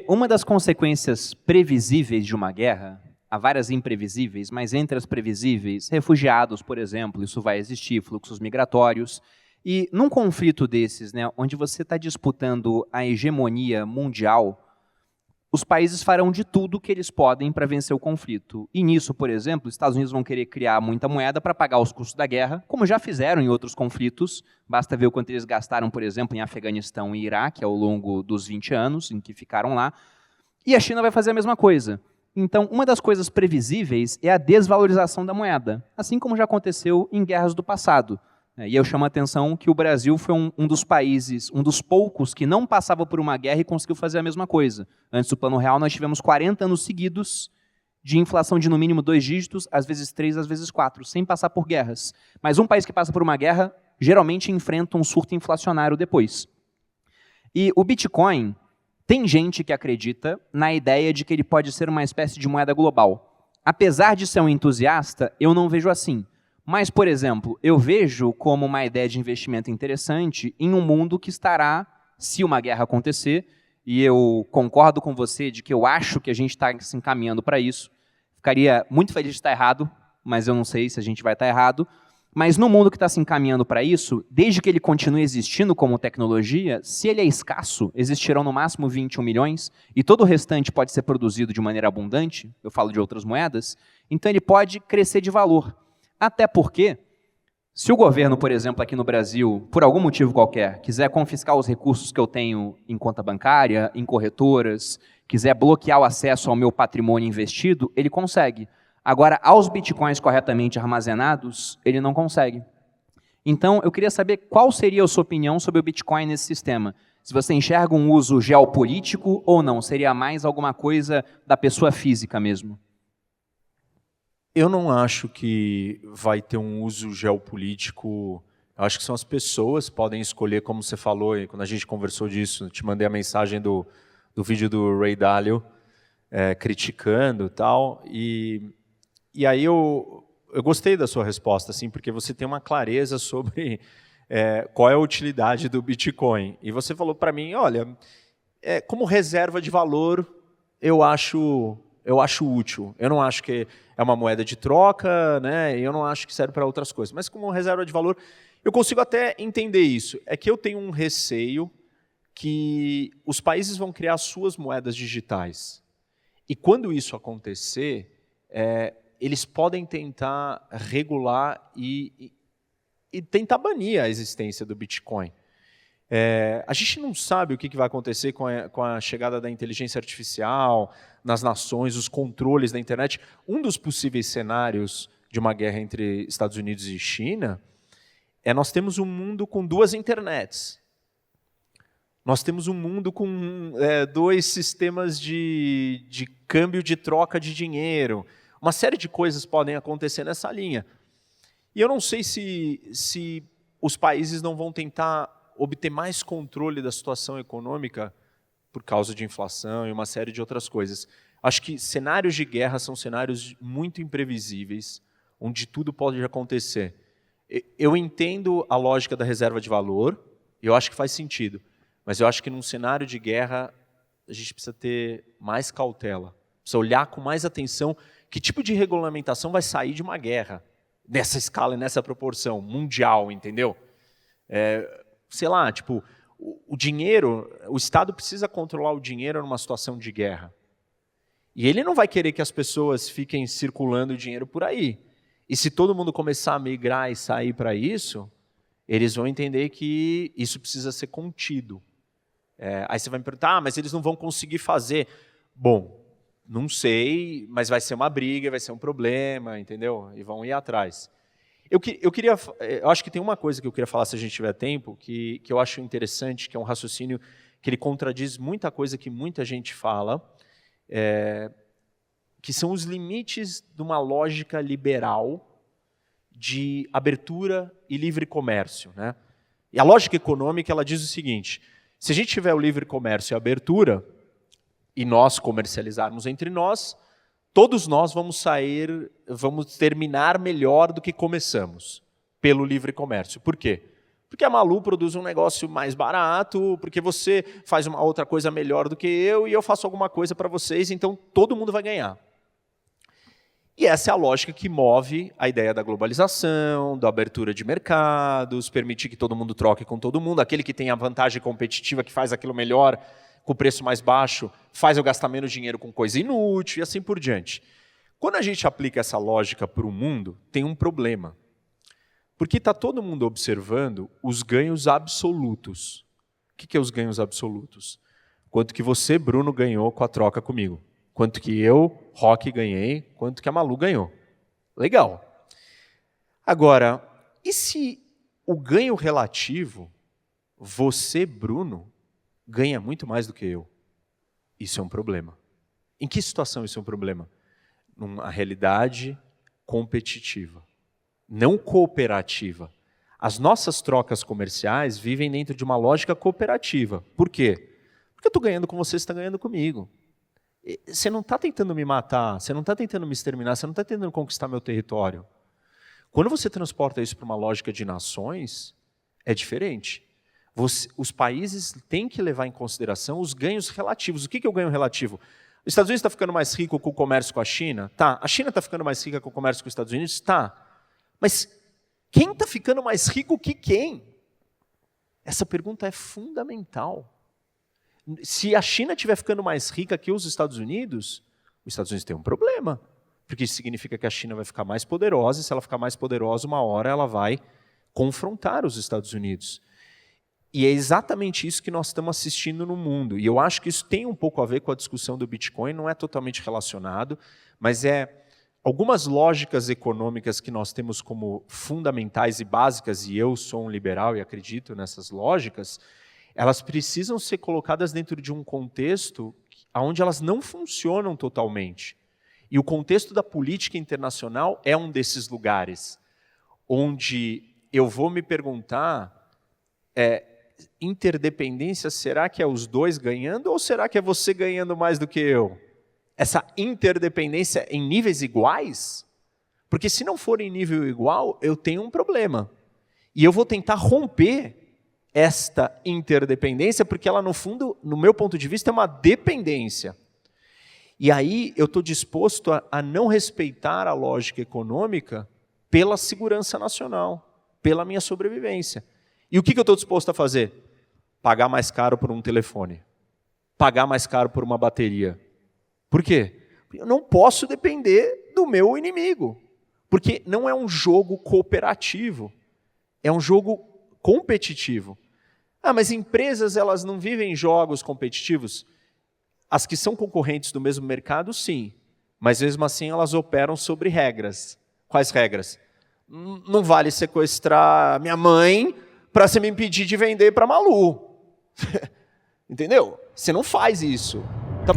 uma das consequências previsíveis de uma guerra, há várias imprevisíveis, mas entre as previsíveis, refugiados, por exemplo, isso vai existir, fluxos migratórios. E num conflito desses, né, onde você está disputando a hegemonia mundial, os países farão de tudo que eles podem para vencer o conflito. E nisso, por exemplo, os Estados Unidos vão querer criar muita moeda para pagar os custos da guerra, como já fizeram em outros conflitos. Basta ver o quanto eles gastaram, por exemplo, em Afeganistão e Iraque ao longo dos 20 anos em que ficaram lá. E a China vai fazer a mesma coisa. Então, uma das coisas previsíveis é a desvalorização da moeda, assim como já aconteceu em guerras do passado. E eu chamo a atenção que o Brasil foi um dos países, um dos poucos que não passava por uma guerra e conseguiu fazer a mesma coisa. Antes do Plano Real, nós tivemos 40 anos seguidos de inflação de no mínimo 2 dígitos, às vezes 3, às vezes 4, sem passar por guerras. Mas um país que passa por uma guerra, geralmente enfrenta um surto inflacionário depois. E o Bitcoin, tem gente que acredita na ideia de que ele pode ser uma espécie de moeda global. Apesar de ser um entusiasta, eu não vejo assim. Mas, por exemplo, eu vejo como uma ideia de investimento interessante em um mundo que estará, se uma guerra acontecer, e eu concordo com você de que eu acho que a gente está se encaminhando para isso. Ficaria muito feliz de estar errado, mas eu não sei se a gente vai estar errado. Mas no mundo que está se encaminhando para isso, desde que ele continue existindo como tecnologia, se ele é escasso, existirão no máximo 21 milhões, e todo o restante pode ser produzido de maneira abundante, eu falo de outras moedas, então ele pode crescer de valor. Até porque, se o governo, por exemplo, aqui no Brasil, por algum motivo qualquer, quiser confiscar os recursos que eu tenho em conta bancária, em corretoras, quiser bloquear o acesso ao meu patrimônio investido, ele consegue. Agora, aos bitcoins corretamente armazenados, ele não consegue. Então, eu queria saber qual seria a sua opinião sobre o Bitcoin nesse sistema. Se você enxerga um uso geopolítico ou não, seria mais alguma coisa da pessoa física mesmo? Eu não acho que vai ter um uso geopolítico. Eu acho que são as pessoas que podem escolher, como você falou, e quando a gente conversou disso, te mandei a mensagem do vídeo do Ray Dalio, criticando e tal, e aí eu gostei da sua resposta, assim, porque você tem uma clareza sobre qual é a utilidade do Bitcoin. E você falou para mim, olha, como reserva de valor, eu acho útil. Eu não acho que é uma moeda de troca, né? Eu não acho que serve para outras coisas. Mas como reserva de valor, eu consigo até entender isso. É que eu tenho um receio que os países vão criar suas moedas digitais. E quando isso acontecer, eles podem tentar regular e tentar banir a existência do Bitcoin. A gente não sabe o que vai acontecer com a chegada da inteligência artificial nas nações, os controles da internet. Um dos possíveis cenários de uma guerra entre Estados Unidos e China nós temos um mundo com duas internets. Nós temos um mundo com 2 sistemas de câmbio de troca de dinheiro. Uma série de coisas podem acontecer nessa linha. E eu não sei se os países não vão tentar obter mais controle da situação econômica por causa de inflação e uma série de outras coisas. Acho que cenários de guerra são cenários muito imprevisíveis, onde tudo pode acontecer. Eu entendo a lógica da reserva de valor, eu acho que faz sentido, mas eu acho que num cenário de guerra a gente precisa ter mais cautela, precisa olhar com mais atenção que tipo de regulamentação vai sair de uma guerra, nessa escala e nessa proporção, mundial, entendeu? Sei lá, tipo, o dinheiro, o Estado precisa controlar o dinheiro numa situação de guerra. E ele não vai querer que as pessoas fiquem circulando o dinheiro por aí. E se todo mundo começar a migrar e sair para isso, eles vão entender que isso precisa ser contido. Aí você vai me perguntar, mas eles não vão conseguir fazer. Bom, não sei, mas vai ser uma briga, vai ser um problema, entendeu? E vão ir atrás. Eu acho que tem uma coisa que eu queria falar, se a gente tiver tempo, que eu acho interessante, que é um raciocínio que ele contradiz muita coisa que muita gente fala, que são os limites de uma lógica liberal de abertura e livre comércio, né? E a lógica econômica, ela diz o seguinte, se a gente tiver o livre comércio e a abertura, e nós comercializarmos entre nós, todos nós vamos terminar melhor do que começamos, pelo livre comércio. Por quê? Porque a Malu produz um negócio mais barato, porque você faz uma outra coisa melhor do que eu e eu faço alguma coisa para vocês, então todo mundo vai ganhar. E essa é a lógica que move a ideia da globalização, da abertura de mercados, permitir que todo mundo troque com todo mundo, aquele que tem a vantagem competitiva, que faz aquilo melhor, com o preço mais baixo, faz eu gastar menos dinheiro com coisa inútil e assim por diante. Quando a gente aplica essa lógica para o mundo, tem um problema. Porque está todo mundo observando os ganhos absolutos. O que é os ganhos absolutos? Quanto que você, Bruno, ganhou com a troca comigo. Quanto que eu, Roque, ganhei, quanto que a Malu ganhou. Legal. Agora, e se o ganho relativo, você, Bruno, ganha muito mais do que eu? Isso é um problema. Em que situação isso é um problema? Numa realidade competitiva, não cooperativa. As nossas trocas comerciais vivem dentro de uma lógica cooperativa. Por quê? Porque eu estou ganhando com você, você está ganhando comigo. Você não está tentando me matar, você não está tentando me exterminar, você não está tentando conquistar meu território. Quando você transporta isso para uma lógica de nações, é diferente. Os países têm que levar em consideração os ganhos relativos. O que é o ganho relativo? Os Estados Unidos está ficando mais rico com o comércio com a China? Tá. A China está ficando mais rica com o comércio com os Estados Unidos? Tá. Mas quem está ficando mais rico que quem? Essa pergunta é fundamental. Se a China estiver ficando mais rica que os Estados Unidos têm um problema. Porque isso significa que a China vai ficar mais poderosa, e se ela ficar mais poderosa, uma hora ela vai confrontar os Estados Unidos. E é exatamente isso que nós estamos assistindo no mundo. E eu acho que isso tem um pouco a ver com a discussão do Bitcoin, não é totalmente relacionado, mas é algumas lógicas econômicas que nós temos como fundamentais e básicas, e eu sou um liberal e acredito nessas lógicas, elas precisam ser colocadas dentro de um contexto onde elas não funcionam totalmente. E o contexto da política internacional é um desses lugares, onde eu vou me perguntar, interdependência, será que é os dois ganhando ou será que é você ganhando mais do que eu? Essa interdependência em níveis iguais? Porque se não for em nível igual, eu tenho um problema. E eu vou tentar romper esta interdependência, porque ela, no fundo, no meu ponto de vista, é uma dependência. E aí eu estou disposto a não respeitar a lógica econômica pela segurança nacional, pela minha sobrevivência. E o que eu estou disposto a fazer? Pagar mais caro por um telefone. Pagar mais caro por uma bateria. Por quê? Eu não posso depender do meu inimigo. Porque não é um jogo cooperativo. É um jogo competitivo. Mas empresas, elas não vivem jogos competitivos? As que são concorrentes do mesmo mercado, sim. Mas mesmo assim elas operam sobre regras. Quais regras? Não vale sequestrar minha mãe para você me impedir de vender para Malu. Entendeu? Você não faz isso. Então,